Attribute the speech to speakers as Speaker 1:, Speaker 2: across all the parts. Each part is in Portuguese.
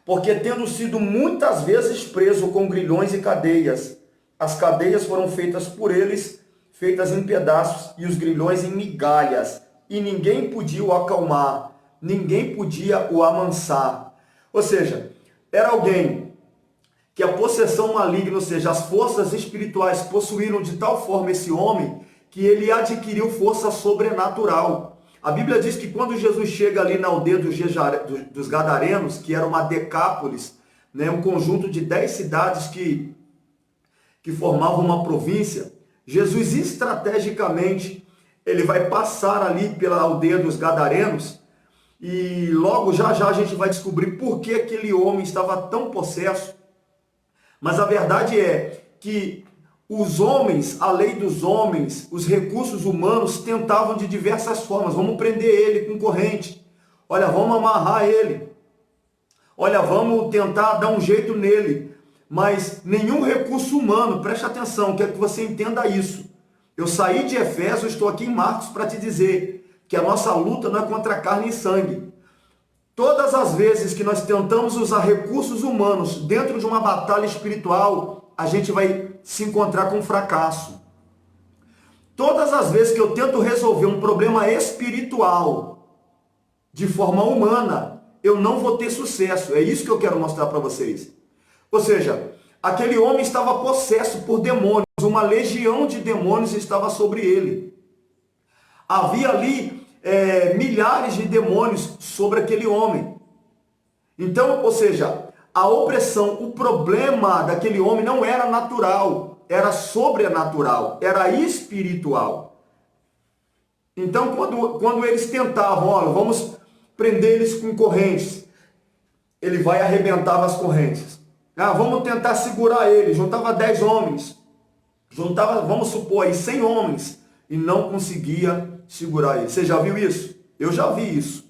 Speaker 1: Porque tendo sido muitas vezes preso com grilhões e cadeias, as cadeias foram feitas por eles, feitas em pedaços, e os grilhões em migalhas, e ninguém podia o acalmar, ninguém podia o amansar. Ou seja, era alguém que a possessão maligna, ou seja, as forças espirituais possuíram de tal forma esse homem, que ele adquiriu força sobrenatural. A Bíblia diz que quando Jesus chega ali na aldeia dos Gadarenos, que era uma decápolis, né, um conjunto de 10 cidades que formavam uma província, Jesus estrategicamente, ele vai passar ali pela aldeia dos Gadarenos, e logo já a gente vai descobrir por que aquele homem estava tão possesso. Mas a verdade é que os homens, a lei dos homens, os recursos humanos tentavam de diversas formas. Vamos prender ele com corrente. Olha, vamos amarrar ele. Olha, vamos tentar dar um jeito nele. Mas nenhum recurso humano, preste atenção, quero que você entenda isso. Eu saí de Efésios, estou aqui em Marcos para te dizer que a nossa luta não é contra carne e sangue. Todas as vezes que nós tentamos usar recursos humanos dentro de uma batalha espiritual, a gente vai se encontrar com fracasso. Todas as vezes que eu tento resolver um problema espiritual de forma humana, eu não vou ter sucesso. É isso que eu quero mostrar para vocês. Ou seja, aquele homem estava possesso por demônios, uma legião de demônios estava sobre ele. Havia ali milhares de demônios sobre aquele homem. Então, ou seja, a opressão, o problema daquele homem não era natural, era sobrenatural, era espiritual. Então, quando eles tentavam, olha, vamos prender eles com correntes, ele vai arrebentar as correntes. Ah, vamos tentar segurar ele, juntava 10 homens, juntava, vamos supor aí, 100 homens, e não conseguia segurar ele. Você já viu isso? Eu já vi isso.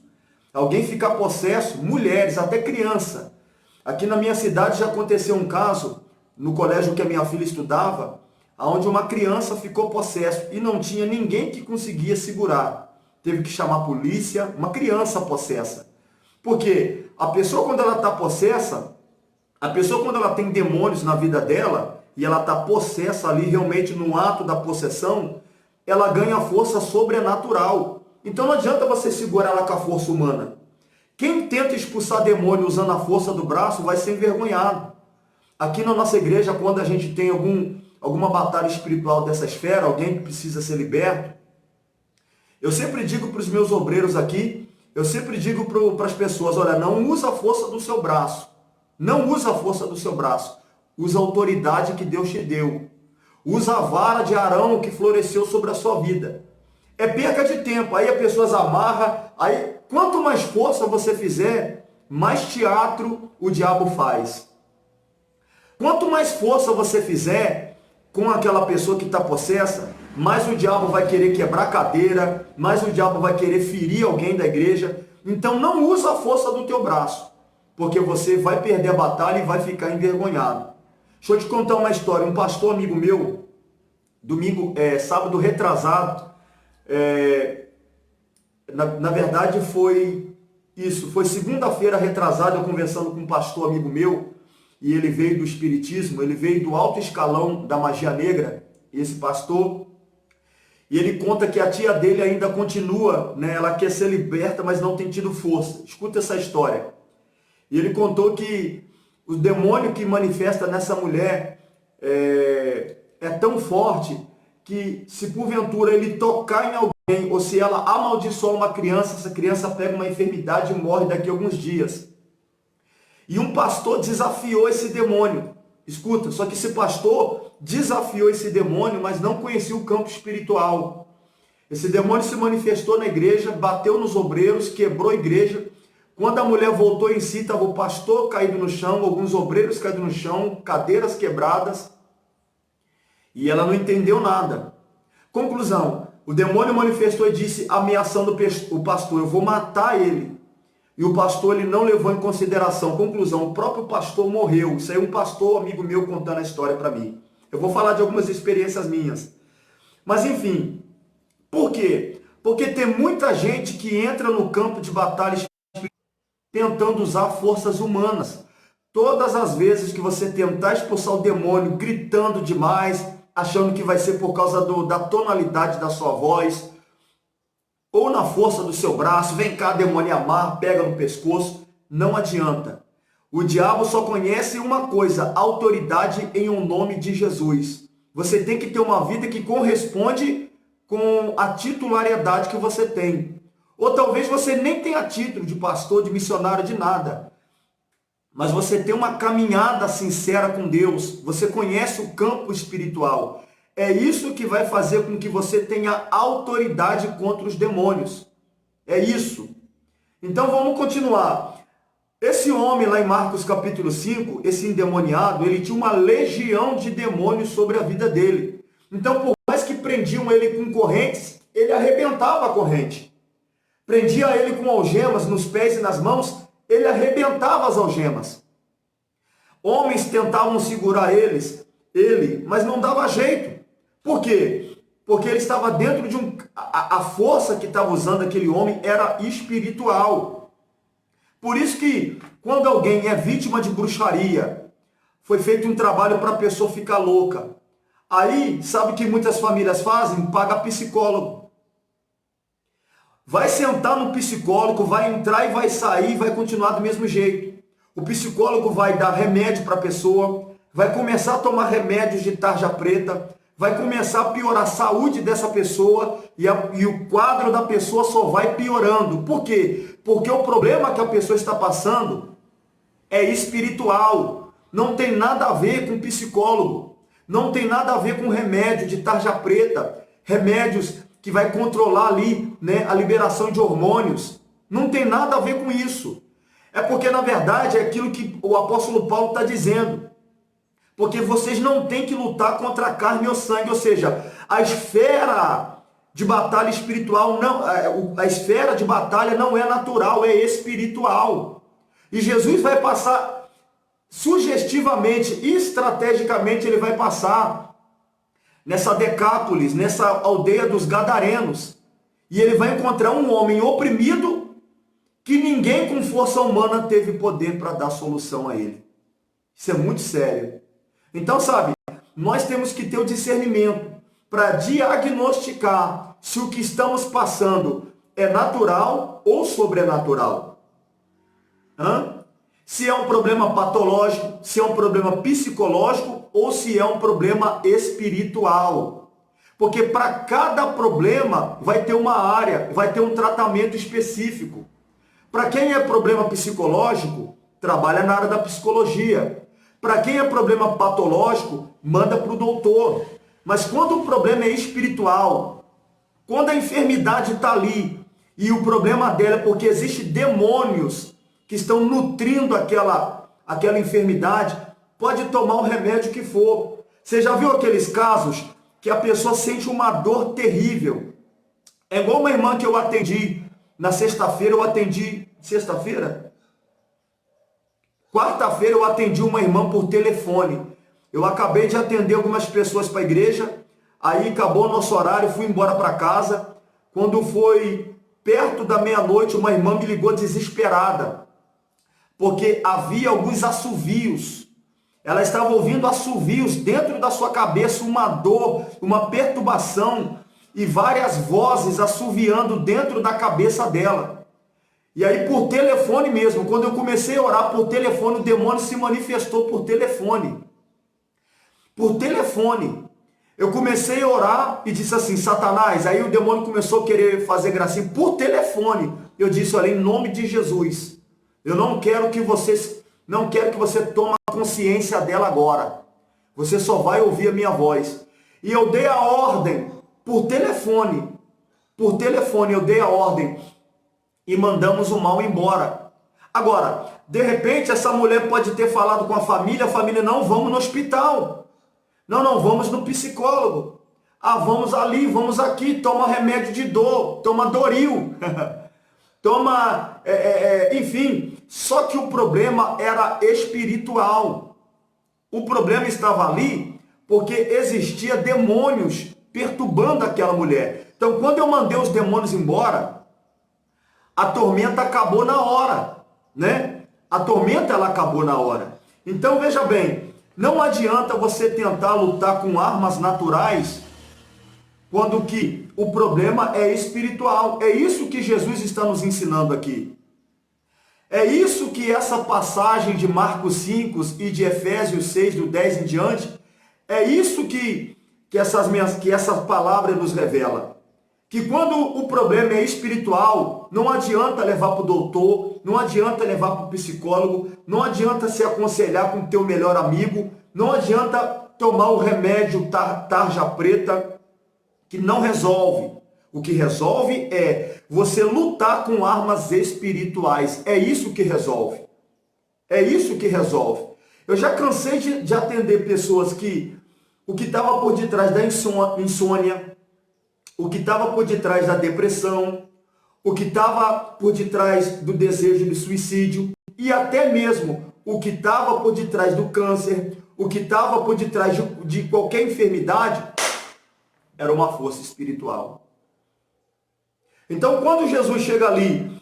Speaker 1: Alguém ficar possesso, mulheres, até criança. Aqui na minha cidade já aconteceu um caso, no colégio que a minha filha estudava, onde uma criança ficou possesso e não tinha ninguém que conseguia segurar. Teve que chamar a polícia, uma criança possessa. Porque a pessoa quando ela está possessa, a pessoa quando ela tem demônios na vida dela, e ela está possessa ali realmente no ato da possessão, ela ganha força sobrenatural. Então não adianta você segurar ela com a força humana. Quem tenta expulsar demônio usando a força do braço vai ser envergonhado. Aqui na nossa igreja, quando a gente tem alguma batalha espiritual dessa esfera, alguém que precisa ser liberto, eu sempre digo para os meus obreiros aqui, eu sempre digo para as pessoas, olha, não usa a força do seu braço. Não usa a força do seu braço. Usa a autoridade que Deus te deu. Usa a vara de Arão que floresceu sobre a sua vida. É perca de tempo. Aí a pessoa amarra. Aí, quanto mais força você fizer, mais teatro o diabo faz. Quanto mais força você fizer com aquela pessoa que está possessa, mais o diabo vai querer quebrar a cadeira, mais o diabo vai querer ferir alguém da igreja. Então não usa a força do teu braço, porque você vai perder a batalha e vai ficar envergonhado. Deixa eu te contar uma história. Um pastor amigo meu, sábado retrasado, na verdade foi isso, foi segunda-feira retrasada, eu conversando com um pastor amigo meu, e ele veio do espiritismo, ele veio do alto escalão da magia negra, esse pastor, e ele conta que a tia dele ainda continua, né, ela quer ser liberta, mas não tem tido força. Escuta essa história. E ele contou que o demônio que manifesta nessa mulher é tão forte que se porventura ele tocar em alguém, ou se ela amaldiçoar uma criança, essa criança pega uma enfermidade e morre daqui a alguns dias. E um pastor desafiou esse demônio. Escuta, só que esse pastor desafiou esse demônio, mas não conhecia o campo espiritual. Esse demônio se manifestou na igreja, bateu nos obreiros, quebrou a igreja. Quando a mulher voltou em si, estava o pastor caído no chão, alguns obreiros caídos no chão, cadeiras quebradas. E ela não entendeu nada. Conclusão, o demônio manifestou e disse, ameaçando o pastor, eu vou matar ele. E o pastor ele não levou em consideração. Conclusão, o próprio pastor morreu. Isso aí é um pastor amigo meu contando a história para mim. Eu vou falar de algumas experiências minhas. Mas enfim, por quê? Porque tem muita gente que entra no campo de batalha espiritual. tentando usar forças humanas. Todas as vezes que você tentar expulsar o demônio gritando demais, achando que vai ser por causa da tonalidade da sua voz, ou na força do seu braço, vem cá, demônio, amar, pega no pescoço, não adianta. O diabo só conhece uma coisa: autoridade em um nome de Jesus. Você tem que ter uma vida que corresponde com a titularidade que você tem. Ou talvez você nem tenha título de pastor, de missionário, de nada. Mas você tem uma caminhada sincera com Deus. Você conhece o campo espiritual. É isso que vai fazer com que você tenha autoridade contra os demônios. É isso. Então vamos continuar. Esse homem lá em Marcos capítulo 5, esse endemoniado, ele tinha uma legião de demônios sobre a vida dele. Então, por mais que prendiam ele com correntes, ele arrebentava a corrente. Prendia ele com algemas nos pés e nas mãos, ele arrebentava as algemas. Homens tentavam segurar ele, mas não dava jeito. Por quê? Porque ele estava dentro de a força que estava usando aquele homem era espiritual. Por isso que, quando alguém é vítima de bruxaria, foi feito um trabalho para a pessoa ficar louca. Aí, sabe o que muitas famílias fazem? Paga psicólogo. Vai sentar no psicólogo, vai entrar e vai sair, vai continuar do mesmo jeito. O psicólogo vai dar remédio para a pessoa, vai começar a tomar remédios de tarja preta, vai começar a piorar a saúde dessa pessoa e o quadro da pessoa só vai piorando. Por quê? Porque o problema que a pessoa está passando é espiritual. Não tem nada a ver com psicólogo. Não tem nada a ver com remédio de tarja preta. Remédios que vai controlar ali, né, a liberação de hormônios. Não tem nada a ver com isso. É porque, na verdade, é aquilo que o apóstolo Paulo está dizendo. Porque vocês não têm que lutar contra a carne ou sangue. Ou seja, a esfera de batalha espiritual, a esfera de batalha não é natural, é espiritual. E Jesus vai passar sugestivamente, estrategicamente, ele vai passar nessa Decápolis, nessa aldeia dos Gadarenos. E ele vai encontrar um homem oprimido que ninguém com força humana teve poder para dar solução a ele. Isso é muito sério. Então, sabe, nós temos que ter o discernimento para diagnosticar se o que estamos passando é natural ou sobrenatural. Se é um problema patológico, se é um problema psicológico ou se é um problema espiritual. Porque para cada problema vai ter uma área, vai ter um tratamento específico. Para quem é problema psicológico, trabalha na área da psicologia. Para quem é problema patológico, manda para o doutor. Mas quando o problema é espiritual, quando a enfermidade está ali, e o problema dela é porque existem demônios que estão nutrindo aquela enfermidade, pode tomar o remédio que for. Você já viu aqueles casos que a pessoa sente uma dor terrível? É igual uma irmã que eu atendi na sexta-feira, quarta-feira eu atendi uma irmã por telefone. Eu acabei de atender algumas pessoas para a igreja, aí acabou o nosso horário, fui embora para casa. Quando foi perto da meia-noite, uma irmã me ligou desesperada, porque havia alguns assovios. Ela estava ouvindo assovios dentro da sua cabeça, uma dor, uma perturbação e várias vozes assoviando dentro da cabeça dela. E aí por telefone mesmo, quando eu comecei a orar por telefone, o demônio se manifestou por telefone. Por telefone. Eu comecei a orar e disse assim, Satanás, aí o demônio começou a querer fazer gracinha por telefone. Eu disse, olha, em nome de Jesus, eu não quero que você tome consciência dela agora. Você só vai ouvir a minha voz. E eu dei a ordem por telefone. Por telefone eu dei a ordem e mandamos o mal embora. Agora, de repente essa mulher pode ter falado com a família não, vamos no hospital. Não, vamos no psicólogo. Vamos ali, vamos aqui, toma remédio de dor, toma Doril. Toma, enfim. Só que o problema era espiritual. O problema estava ali porque existia demônios perturbando aquela mulher. Então, quando eu mandei os demônios embora, a tormenta acabou na hora. né? A tormenta ela acabou na hora. Então veja bem, não adianta você tentar lutar com armas naturais quando que o problema é espiritual. É isso que Jesus está nos ensinando aqui. É isso que essa passagem de Marcos 5 e de Efésios 6, do 10 em diante, é isso que essa palavra nos revela. Que quando o problema é espiritual, não adianta levar para o doutor, não adianta levar para o psicólogo, não adianta se aconselhar com o teu melhor amigo, não adianta tomar o remédio tarja preta, que não resolve. O que resolve é você lutar com armas espirituais. É isso que resolve. É isso que resolve. Eu já cansei de atender pessoas que o que estava por detrás da insônia, o que estava por detrás da depressão, o que estava por detrás do desejo de suicídio e até mesmo o que estava por detrás do câncer, o que estava por detrás de qualquer enfermidade, era uma força espiritual. Então, quando Jesus chega ali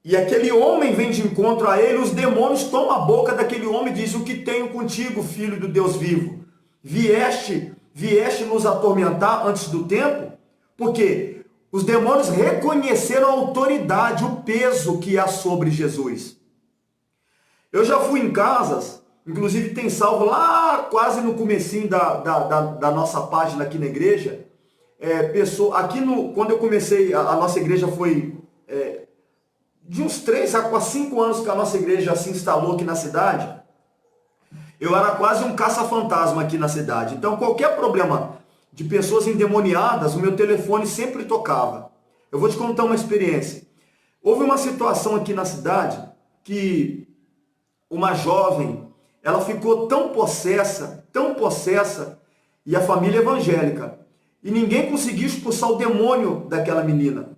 Speaker 1: e aquele homem vem de encontro a ele, os demônios tomam a boca daquele homem e dizem: o que tenho contigo, filho do Deus vivo? Vieste nos atormentar antes do tempo? Porque os demônios reconheceram a autoridade, o peso que há sobre Jesus. Eu já fui em casas, inclusive tem salvo lá quase no comecinho da nossa página aqui na igreja, quando eu comecei, a nossa igreja foi de uns 3 a 5 anos que a nossa igreja se instalou aqui na cidade. Eu era quase um caça-fantasma aqui na cidade. Então, qualquer problema de pessoas endemoniadas, o meu telefone sempre tocava. Eu vou te contar uma experiência. Houve uma situação aqui na cidade que uma jovem, ela ficou tão possessa, e a família evangélica, e ninguém conseguiu expulsar o demônio daquela menina.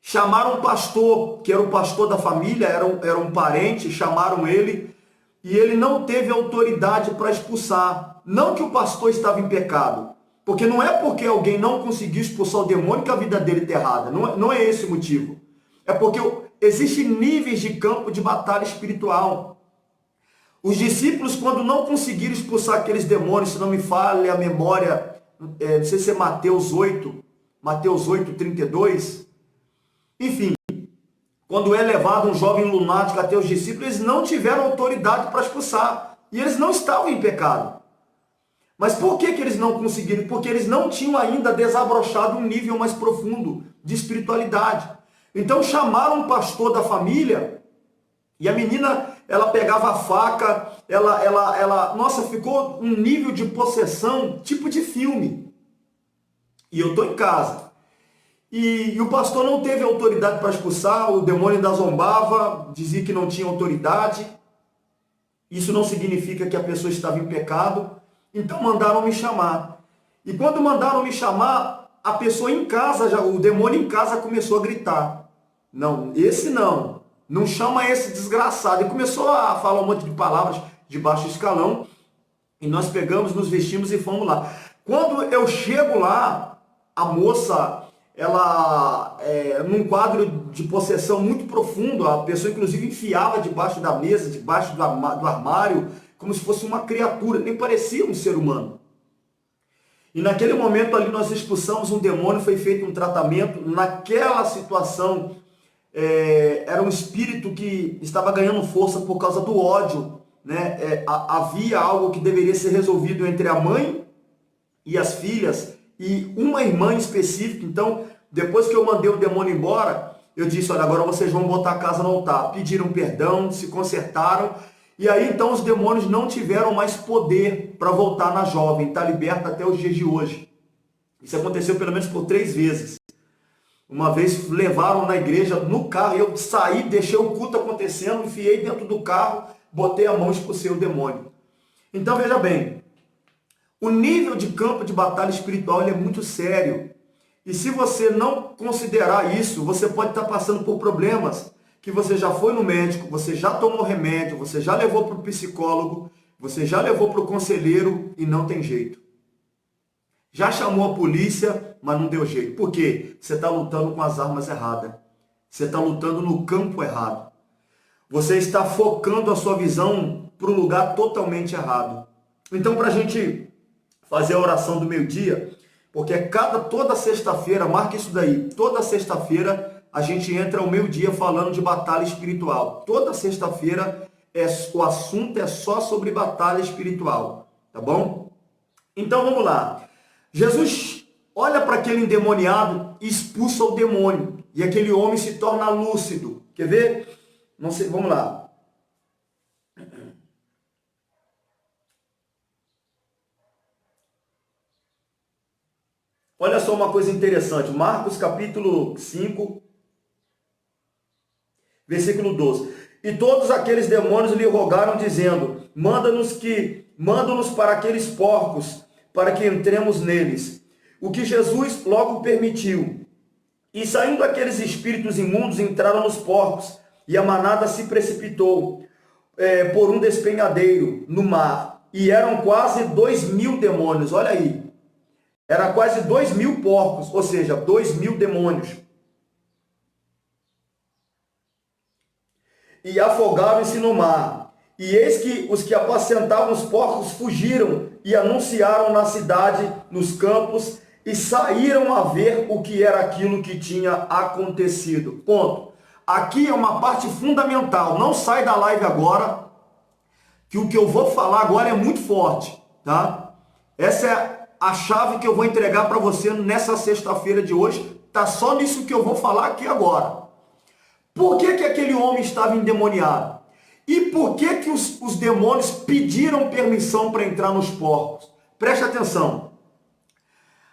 Speaker 1: Chamaram um pastor, que era o pastor da família, era um parente, chamaram ele, e ele não teve autoridade para expulsar. Não que o pastor estava em pecado, porque não é porque alguém não conseguiu expulsar o demônio que a vida dele está errada. Não é esse o motivo. É porque existem níveis de campo de batalha espiritual. Os discípulos, quando não conseguiram expulsar aqueles demônios, se não me falha a memória, não sei se é Mateus 8, 32, enfim, quando é levado um jovem lunático até os discípulos, eles não tiveram autoridade para expulsar. E eles não estavam em pecado. Mas por que eles não conseguiram? Porque eles não tinham ainda desabrochado um nível mais profundo de espiritualidade. Então chamaram um pastor da família, e a menina, ela pegava a faca, nossa, ficou um nível de possessão, tipo de filme. E eu estou em casa. E o pastor não teve autoridade para expulsar, o demônio ainda zombava, dizia que não tinha autoridade. Isso não significa que a pessoa estava em pecado. Então mandaram me chamar. E quando mandaram me chamar, a pessoa em casa, o demônio em casa começou a gritar: não, esse não. Não chama esse desgraçado. E começou a falar um monte de palavras de baixo escalão. E nós pegamos, nos vestimos e fomos lá. Quando eu chego lá, a moça, ela, num quadro de possessão muito profundo, a pessoa inclusive enfiava debaixo da mesa, debaixo do armário, como se fosse uma criatura, nem parecia um ser humano. E naquele momento ali nós expulsamos um demônio, foi feito um tratamento. Naquela situação, era um espírito que estava ganhando força por causa do ódio, né? Havia algo que deveria ser resolvido entre a mãe e as filhas, e uma irmã em específico. Então, depois que eu mandei o demônio embora, eu disse: olha, agora vocês vão botar a casa no altar. Pediram perdão, se consertaram, e aí então os demônios não tiveram mais poder para voltar na jovem. Está liberta até os dias de hoje. Isso aconteceu pelo menos por 3 vezes. Uma vez levaram na igreja no carro, eu saí, deixei o culto acontecendo, enfiei dentro do carro, botei a mão e expulsei o demônio. Então veja bem, o nível de campo de batalha espiritual ele é muito sério. E se você não considerar isso, você pode estar passando por problemas que você já foi no médico, você já tomou remédio, você já levou para o psicólogo, você já levou para o conselheiro e não tem jeito. Já chamou a polícia, mas não deu jeito. Por quê? Você está lutando com as armas erradas. Você está lutando no campo errado. você está focando a sua visão para um lugar totalmente errado. Então, para a gente fazer a oração do meio-dia, porque toda sexta-feira, marca isso daí, toda sexta-feira a gente entra ao meio-dia falando de batalha espiritual. Toda sexta-feira o assunto é só sobre batalha espiritual, tá bom? Então vamos lá. Jesus olha para aquele endemoniado e expulsa o demônio. E aquele homem se torna lúcido. Quer ver? Não sei, vamos lá. Olha só uma coisa interessante. Marcos capítulo 5, versículo 12. E todos aqueles demônios lhe rogaram, dizendo: manda-nos para aqueles porcos, para que entremos neles. O que Jesus logo permitiu. E saindo aqueles espíritos imundos, entraram nos porcos, e a manada se precipitou por um despenhadeiro no mar. E eram quase 2.000 demônios, olha aí. Era quase 2.000 porcos, ou seja, 2.000 demônios. E afogaram-se no mar. E eis que os que apacentavam os porcos fugiram e anunciaram na cidade, nos campos, e saíram a ver o que era aquilo que tinha acontecido. Ponto. Aqui é uma parte fundamental. Não sai da live agora, que o que eu vou falar agora é muito forte, tá? Essa é a chave que eu vou entregar para você nessa sexta-feira de hoje. Tá só nisso que eu vou falar aqui agora. Por que aquele homem estava endemoniado? E por que os demônios pediram permissão para entrar nos porcos? Preste atenção.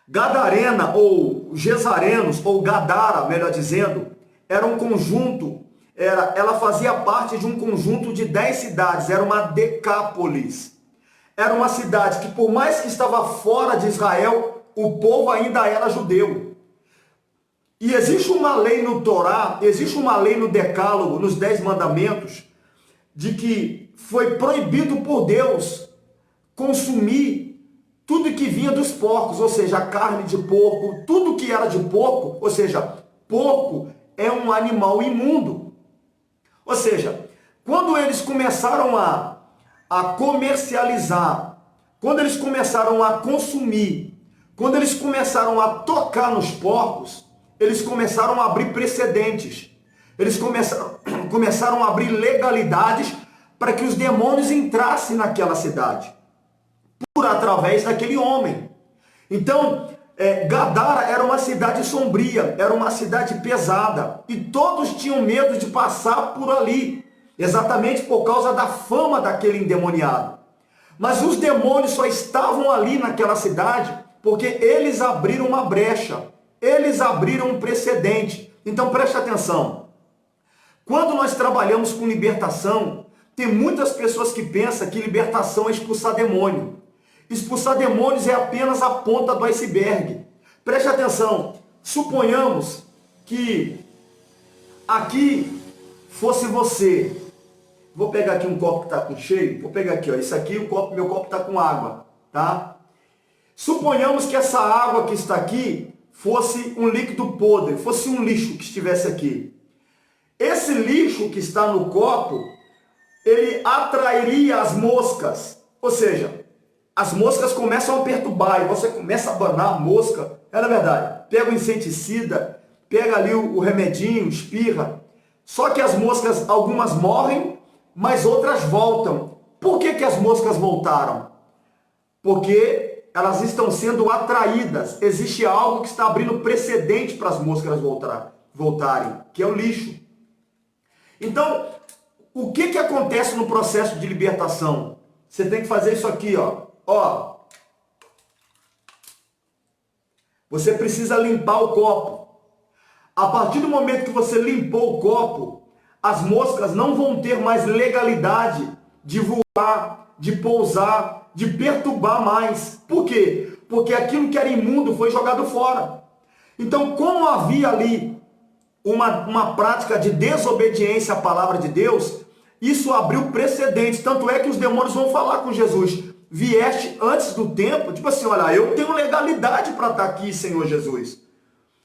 Speaker 1: Gadarena, ou Gesarenos, ou Gadara, melhor dizendo, era um conjunto, ela fazia parte de um conjunto de 10 cidades, era uma decápolis. Era uma cidade que, por mais que estava fora de Israel, o povo ainda era judeu. E existe uma lei no Torá, existe uma lei no Decálogo, nos 10 mandamentos, de que foi proibido por Deus consumir tudo que vinha dos porcos, ou seja, a carne de porco, tudo que era de porco, ou seja, porco é um animal imundo. Ou seja, quando eles começaram a comercializar, quando eles começaram a consumir, quando eles começaram a tocar nos porcos, eles começaram a abrir precedentes. Eles começaram a abrir legalidades para que os demônios entrassem naquela cidade, através daquele homem. Então, Gadara era uma cidade sombria, era uma cidade pesada, e todos tinham medo de passar por ali, exatamente por causa da fama daquele endemoniado. Mas os demônios só estavam ali naquela cidade porque eles abriram uma brecha, eles abriram um precedente. Então preste atenção. Quando nós trabalhamos com libertação, tem muitas pessoas que pensam que libertação é expulsar demônio. Expulsar demônios é apenas a ponta do iceberg. Preste atenção. Suponhamos que aqui fosse você. Vou pegar aqui um copo que está com cheio. Vou pegar aqui, ó. Isso aqui, meu copo está com água, tá? Suponhamos que essa água que está aqui fosse um líquido podre, fosse um lixo que estivesse aqui. Esse lixo que está no copo, ele atrairia as moscas. Ou seja, as moscas começam a perturbar e você começa a abanar a mosca. É na verdade, pega o inseticida, pega ali o remedinho, espirra. Só que as moscas, algumas morrem, mas outras voltam. Por que as moscas voltaram? Porque elas estão sendo atraídas. Existe algo que está abrindo precedente para as moscas voltarem, que é o lixo. Então, o que acontece no processo de libertação? Você tem que fazer isso aqui, ó. Você precisa limpar o copo. A partir do momento que você limpou o copo, as moscas não vão ter mais legalidade de voar, de pousar, de perturbar mais. Por quê? Porque aquilo que era imundo foi jogado fora. Então, como havia ali uma prática de desobediência à palavra de Deus, isso abriu precedentes. Tanto é que os demônios vão falar com Jesus: vieste antes do tempo, tipo assim, olha, eu tenho legalidade para estar aqui, Senhor Jesus.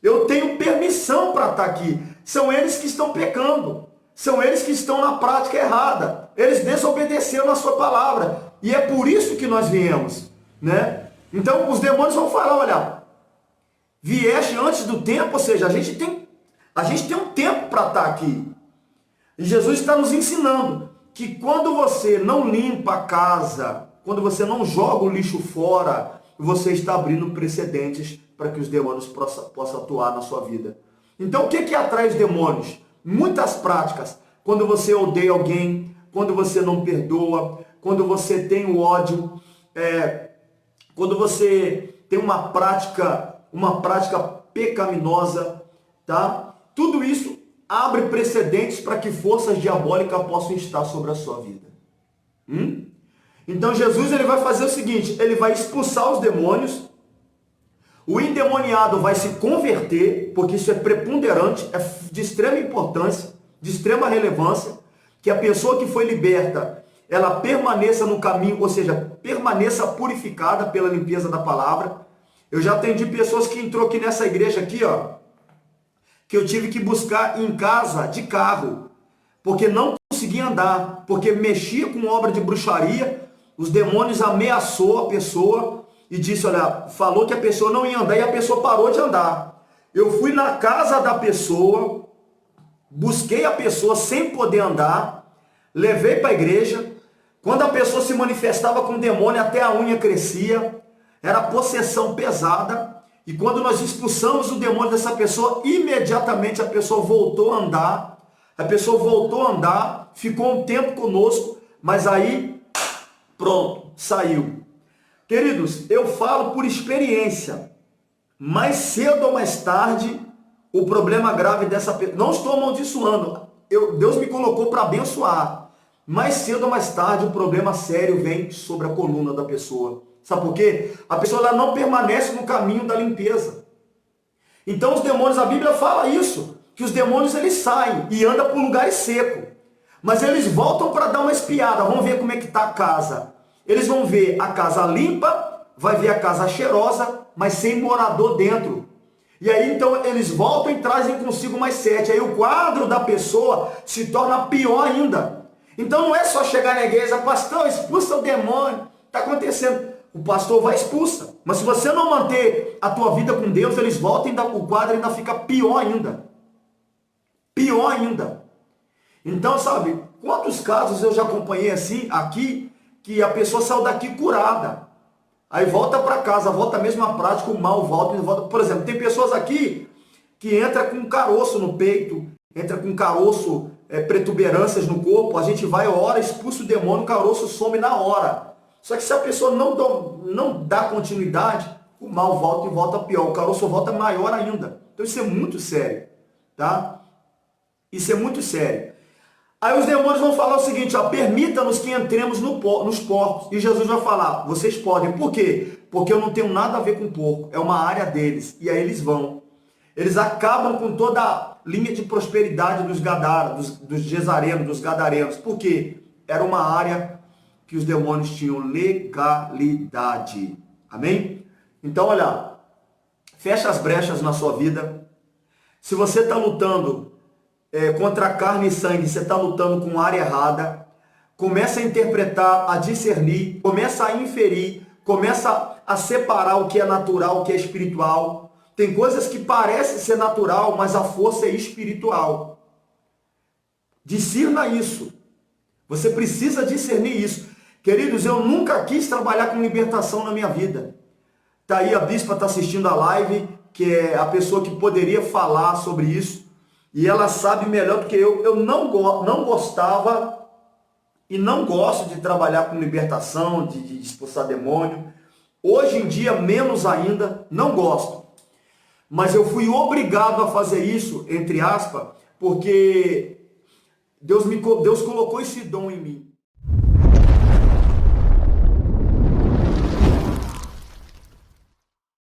Speaker 1: Eu tenho permissão para estar aqui. São eles que estão pecando. são eles que estão na prática errada. Eles desobedeceram na sua palavra. E é por isso que nós viemos, né? Então os demônios vão falar, olha, vieste antes do tempo, ou seja, a gente tem um tempo para estar aqui. E Jesus está nos ensinando que quando você não limpa a casa, quando você não joga o lixo fora, você está abrindo precedentes para que os demônios possam atuar na sua vida. Então o que atrai os demônios? Muitas práticas. Quando você odeia alguém, quando você não perdoa, quando você tem o ódio, quando você tem uma prática pecaminosa, tá? Tudo isso abre precedentes para que forças diabólicas possam estar sobre a sua vida. Então Jesus ele vai fazer o seguinte, ele vai expulsar os demônios, o endemoniado vai se converter, porque isso é preponderante, é de extrema importância, de extrema relevância, que a pessoa que foi liberta, ela permaneça no caminho, ou seja, permaneça purificada pela limpeza da palavra. Eu já atendi pessoas que entrou aqui nessa igreja aqui, ó, que eu tive que buscar em casa de carro, porque não conseguia andar, porque mexia com obra de bruxaria, os demônios ameaçou a pessoa e disse, olha, falou que a pessoa não ia andar e a pessoa parou de andar. Eu fui na casa da pessoa, busquei a pessoa sem poder andar, levei para a igreja. Quando a pessoa se manifestava com o demônio, até a unha crescia, era possessão pesada. E quando nós expulsamos o demônio dessa pessoa, imediatamente a pessoa voltou a andar. A pessoa voltou a andar, ficou um tempo conosco, mas aí, pronto, saiu. Queridos, eu falo por experiência. Mais cedo ou mais tarde, o problema grave dessa pessoa... Não estou amaldiçoando. Deus me colocou para abençoar. Mais cedo ou mais tarde, o problema sério vem sobre a coluna da pessoa. Sabe por quê? A pessoa ela não permanece no caminho da limpeza. Então os demônios, a Bíblia fala isso, que os demônios eles saem e andam por lugares secos. Mas eles voltam para dar uma espiada, vão ver como é que está a casa. Eles vão ver a casa limpa, vai ver a casa cheirosa, mas sem morador dentro. E aí então eles voltam e trazem consigo mais 7. Aí o quadro da pessoa se torna pior ainda. Então não é só chegar na igreja, pastor, expulsa o demônio. Está acontecendo. O pastor vai expulsa. Mas se você não manter a tua vida com Deus, eles voltam e o quadro ainda fica pior ainda. Pior ainda. Então, sabe, quantos casos eu já acompanhei assim, aqui, que a pessoa saiu daqui curada. Aí volta para casa, volta a mesma prática, o mal volta. Por exemplo, tem pessoas aqui que entra com caroço no peito, entra com caroço, protuberâncias no corpo, a gente vai, ora, expulsa o demônio, o caroço some na hora. Só que se a pessoa não dá continuidade, o mal volta e volta pior, o caroço volta maior ainda. Então isso é muito sério, tá? Isso é muito sério. Aí os demônios vão falar o seguinte, ó, permita-nos que entremos nos porcos. E Jesus vai falar, vocês podem. Por quê? Porque eu não tenho nada a ver com porco, é uma área deles. E aí eles vão. Eles acabam com toda a linha de prosperidade dos Gadaras, dos Gesarenos, dos Gadarenos. Por quê? Era uma área que os demônios tinham legalidade. Amém? Então, olha, fecha as brechas na sua vida. Se você está lutando contra carne e sangue, você está lutando com a área errada, começa a interpretar, a discernir, começa a inferir, começa a separar o que é natural, o que é espiritual. Tem coisas que parecem ser natural, mas a força é espiritual. Discerna isso. Você precisa discernir isso. Queridos, eu nunca quis trabalhar com libertação na minha vida. Tá aí a bispa está assistindo a live, que é a pessoa que poderia falar sobre isso. E ela sabe melhor do que eu. Eu não gostava e não gosto de trabalhar com libertação, de expulsar demônio. Hoje em dia, menos ainda, não gosto. Mas eu fui obrigado a fazer isso, entre aspas, porque Deus colocou esse dom em mim.